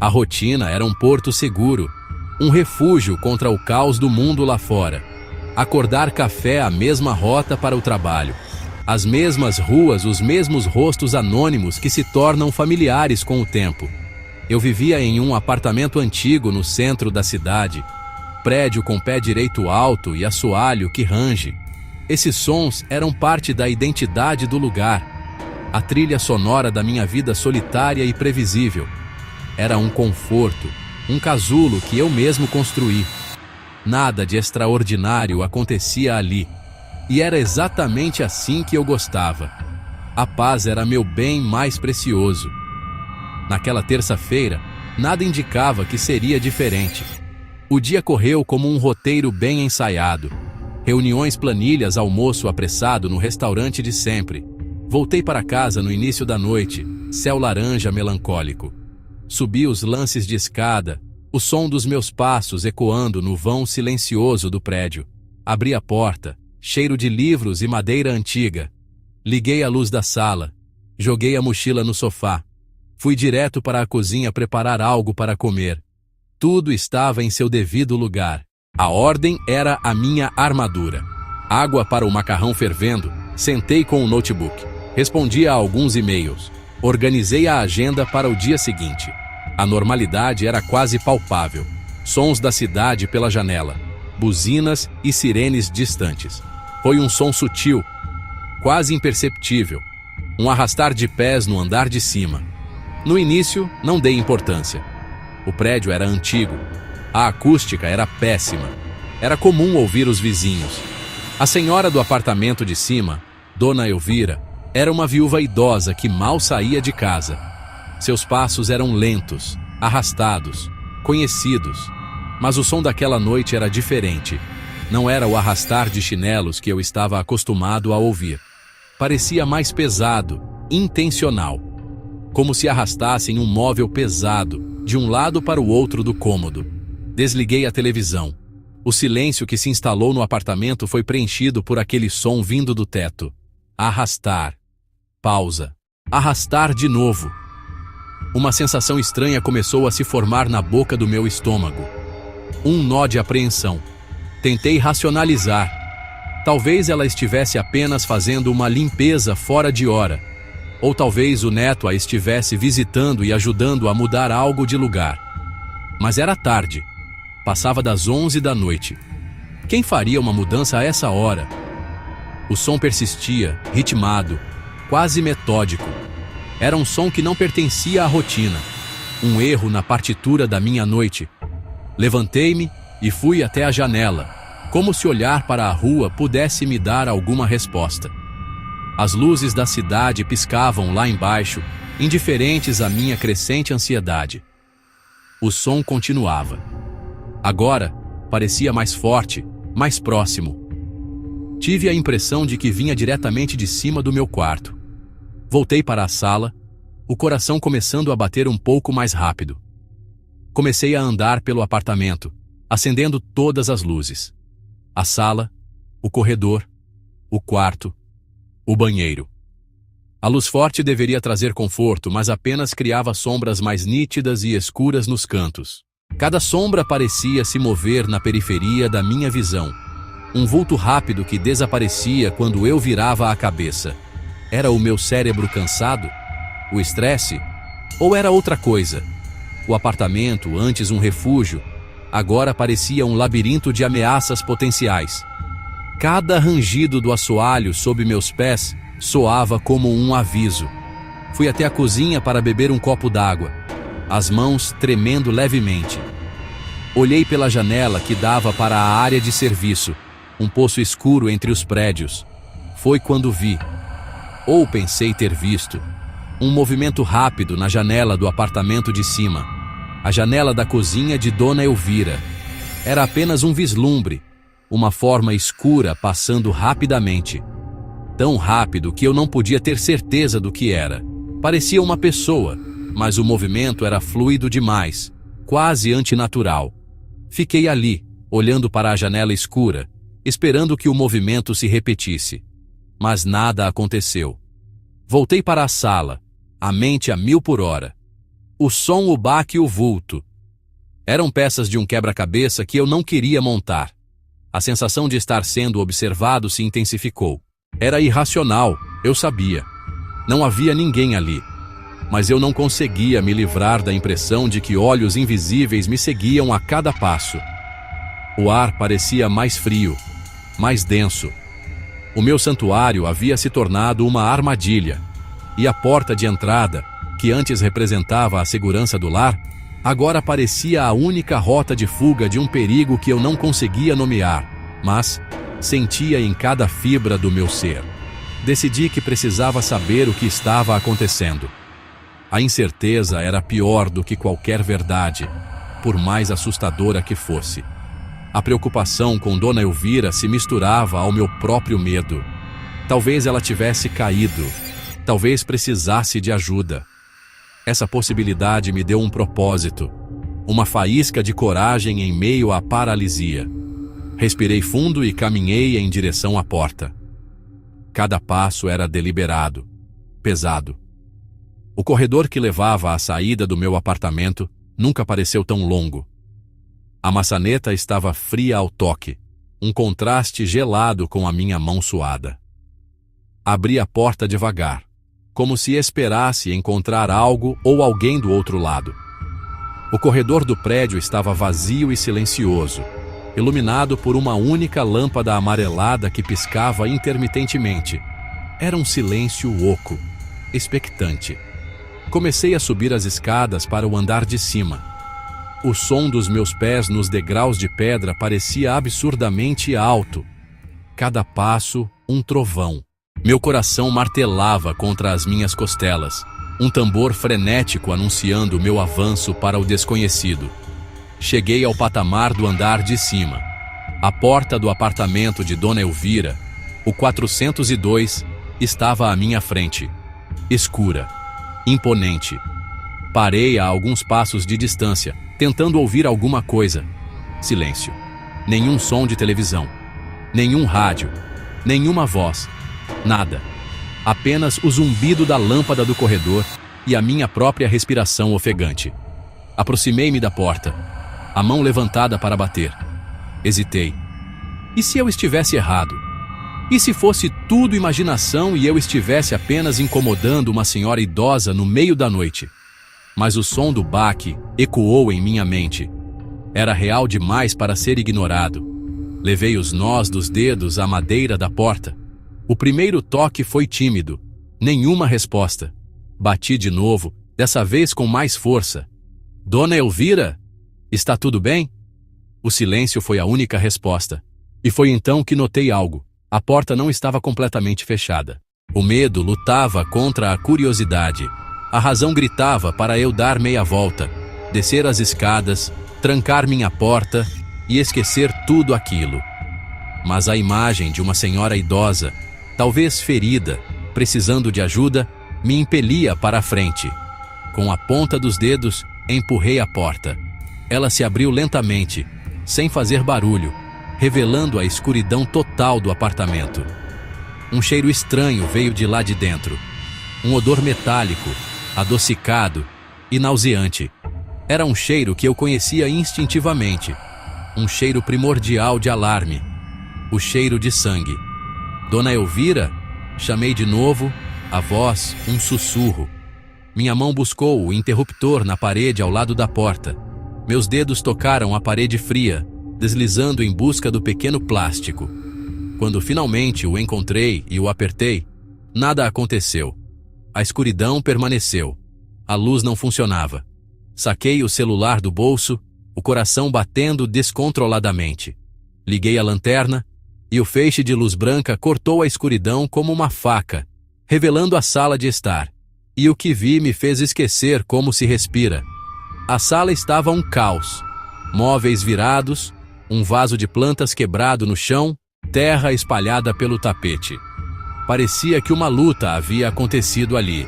A rotina era um porto seguro, um refúgio contra o caos do mundo lá fora. Acordar café, a mesma rota para o trabalho. As mesmas ruas, os mesmos rostos anônimos que se tornam familiares com o tempo. Eu vivia em um apartamento antigo no centro da cidade. Prédio com pé direito alto e assoalho que range. Esses sons eram parte da identidade do lugar. A trilha sonora da minha vida solitária e previsível. Era um conforto, um casulo que eu mesmo construí. Nada de extraordinário acontecia ali. E era exatamente assim que eu gostava. A paz era meu bem mais precioso. Naquela terça-feira, nada indicava que seria diferente. O dia correu como um roteiro bem ensaiado. Reuniões, planilhas, almoço apressado no restaurante de sempre. Voltei para casa no início da noite, céu laranja melancólico. Subi os lances de escada, o som dos meus passos ecoando no vão silencioso do prédio. Abri a porta, cheiro de livros e madeira antiga. Liguei a luz da sala, joguei a mochila no sofá. Fui direto para a cozinha preparar algo para comer. Tudo estava em seu devido lugar. A ordem era a minha armadura. Água para o macarrão fervendo, sentei com o notebook. Respondi a alguns e-mails. Organizei a agenda para o dia seguinte. A normalidade era quase palpável. Sons da cidade pela janela. Buzinas e sirenes distantes. Foi um som sutil, quase imperceptível. Um arrastar de pés no andar de cima. No início, não dei importância. O prédio era antigo. A acústica era péssima. Era comum ouvir os vizinhos. A senhora do apartamento de cima, Dona Elvira, era uma viúva idosa que mal saía de casa. Seus passos eram lentos, arrastados, conhecidos. Mas o som daquela noite era diferente. Não era o arrastar de chinelos que eu estava acostumado a ouvir. Parecia mais pesado, intencional. Como se arrastassem um móvel pesado, de um lado para o outro do cômodo. Desliguei a televisão. O silêncio que se instalou no apartamento foi preenchido por aquele som vindo do teto. Arrastar. Pausa. Arrastar de novo. Uma sensação estranha começou a se formar na boca do meu estômago. Um nó de apreensão. Tentei racionalizar. Talvez ela estivesse apenas fazendo uma limpeza fora de hora. Ou talvez o neto a estivesse visitando e ajudando a mudar algo de lugar. Mas era tarde. Passava das 11 da noite. Quem faria uma mudança a essa hora? O som persistia, ritmado, quase metódico. Era um som que não pertencia à rotina. Um erro na partitura da minha noite. Levantei-me e fui até a janela, como se olhar para a rua pudesse me dar alguma resposta. As luzes da cidade piscavam lá embaixo, indiferentes à minha crescente ansiedade. O som continuava. Agora, parecia mais forte, mais próximo. Tive a impressão de que vinha diretamente de cima do meu quarto. Voltei para a sala, o coração começando a bater um pouco mais rápido. Comecei a andar pelo apartamento, acendendo todas as luzes. A sala, o corredor, o quarto, o banheiro. A luz forte deveria trazer conforto, mas apenas criava sombras mais nítidas e escuras nos cantos. Cada sombra parecia se mover na periferia da minha visão. Um vulto rápido que desaparecia quando eu virava a cabeça. Era o meu cérebro cansado? O estresse? Ou era outra coisa? O apartamento, antes um refúgio, agora parecia um labirinto de ameaças potenciais. Cada rangido do assoalho sob meus pés soava como um aviso. Fui até a cozinha para beber um copo d'água, as mãos tremendo levemente. Olhei pela janela que dava para a área de serviço, um poço escuro entre os prédios. Foi quando vi, ou pensei ter visto, um movimento rápido na janela do apartamento de cima. A janela da cozinha de Dona Elvira. Era apenas um vislumbre, uma forma escura passando rapidamente. Tão rápido que eu não podia ter certeza do que era. Parecia uma pessoa, mas o movimento era fluido demais, quase antinatural. Fiquei ali, olhando para a janela escura, esperando que o movimento se repetisse. Mas nada aconteceu. Voltei para a sala, a mente a 1000 por hora. O som, o baque e o vulto. Eram peças de um quebra-cabeça que eu não queria montar. A sensação de estar sendo observado se intensificou. Era irracional, eu sabia. Não havia ninguém ali. Mas eu não conseguia me livrar da impressão de que olhos invisíveis me seguiam a cada passo. O ar parecia mais frio, mais denso. O meu santuário havia se tornado uma armadilha, e a porta de entrada, que antes representava a segurança do lar, agora parecia a única rota de fuga de um perigo que eu não conseguia nomear, mas sentia em cada fibra do meu ser. Decidi que precisava saber o que estava acontecendo. A incerteza era pior do que qualquer verdade, por mais assustadora que fosse. A preocupação com Dona Elvira se misturava ao meu próprio medo. Talvez ela tivesse caído. Talvez precisasse de ajuda. Essa possibilidade me deu um propósito, uma faísca de coragem em meio à paralisia. Respirei fundo e caminhei em direção à porta. Cada passo era deliberado, pesado. O corredor que levava à saída do meu apartamento nunca pareceu tão longo. A maçaneta estava fria ao toque, um contraste gelado com a minha mão suada. Abri a porta devagar, como se esperasse encontrar algo ou alguém do outro lado. O corredor do prédio estava vazio e silencioso, iluminado por uma única lâmpada amarelada que piscava intermitentemente. Era um silêncio oco, expectante. Comecei a subir as escadas para o andar de cima. O som dos meus pés nos degraus de pedra parecia absurdamente alto. Cada passo, um trovão. Meu coração martelava contra as minhas costelas, um tambor frenético anunciando meu avanço para o desconhecido. Cheguei ao patamar do andar de cima. A porta do apartamento de Dona Elvira, o 402, estava à minha frente. Escura, imponente. Parei a alguns passos de distância, tentando ouvir alguma coisa. Silêncio. Nenhum som de televisão. Nenhum rádio. Nenhuma voz. Nada. Apenas o zumbido da lâmpada do corredor e a minha própria respiração ofegante. Aproximei-me da porta, a mão levantada para bater. Hesitei. E se eu estivesse errado? E se fosse tudo imaginação e eu estivesse apenas incomodando uma senhora idosa no meio da noite? Mas o som do baque ecoou em minha mente. Era real demais para ser ignorado. Levei os nós dos dedos à madeira da porta. O primeiro toque foi tímido. Nenhuma resposta. Bati de novo, dessa vez com mais força. Dona Elvira? Está tudo bem? O silêncio foi a única resposta. E foi então que notei algo. A porta não estava completamente fechada. O medo lutava contra a curiosidade. A razão gritava para eu dar meia volta, descer as escadas, trancar minha porta e esquecer tudo aquilo. Mas a imagem de uma senhora idosa, talvez ferida, precisando de ajuda, me impelia para a frente. Com a ponta dos dedos, empurrei a porta. Ela se abriu lentamente, sem fazer barulho, revelando a escuridão total do apartamento. Um cheiro estranho veio de lá de dentro. Um odor metálico, adocicado e nauseante. Era um cheiro que eu conhecia instintivamente. Um cheiro primordial de alarme. O cheiro de sangue. Dona Elvira? Chamei de novo, a voz um sussurro. Minha mão buscou o interruptor na parede ao lado da porta. Meus dedos tocaram a parede fria, deslizando em busca do pequeno plástico. Quando finalmente o encontrei e o apertei, nada aconteceu. A escuridão permaneceu. A luz não funcionava. Saquei o celular do bolso, o coração batendo descontroladamente. Liguei a lanterna e o feixe de luz branca cortou a escuridão como uma faca, revelando a sala de estar. E o que vi me fez esquecer como se respira. A sala estava um caos. Móveis virados, um vaso de plantas quebrado no chão, terra espalhada pelo tapete. Parecia que uma luta havia acontecido ali.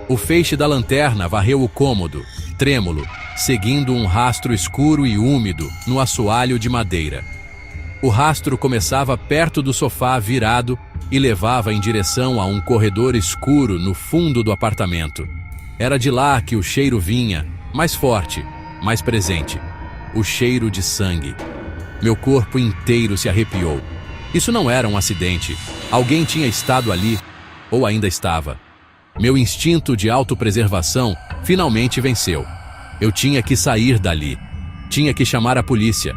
O feixe da lanterna varreu o cômodo, trêmulo, seguindo um rastro escuro e úmido no assoalho de madeira. O rastro começava perto do sofá virado e levava em direção a um corredor escuro no fundo do apartamento. Era de lá que o cheiro vinha, mais forte, mais presente. O cheiro de sangue. Meu corpo inteiro se arrepiou. Isso não era um acidente. Alguém tinha estado ali, ou ainda estava. Meu instinto de autopreservação finalmente venceu. Eu tinha que sair dali. Tinha que chamar a polícia.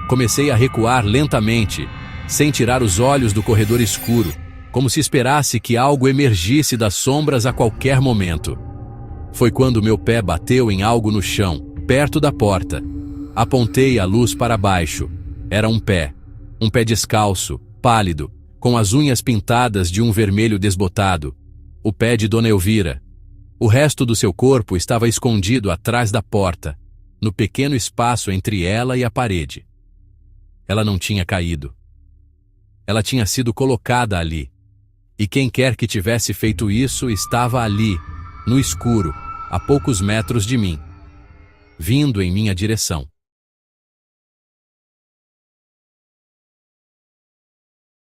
Comecei a recuar lentamente, sem tirar os olhos do corredor escuro, como se esperasse que algo emergisse das sombras a qualquer momento. Foi quando meu pé bateu em algo no chão, perto da porta. Apontei a luz para baixo. Era um pé descalço, pálido, com as unhas pintadas de um vermelho desbotado. O pé de Dona Elvira. O resto do seu corpo estava escondido atrás da porta, no pequeno espaço entre ela e a parede. Ela não tinha caído. Ela tinha sido colocada ali. E quem quer que tivesse feito isso estava ali, no escuro, a poucos metros de mim, vindo em minha direção.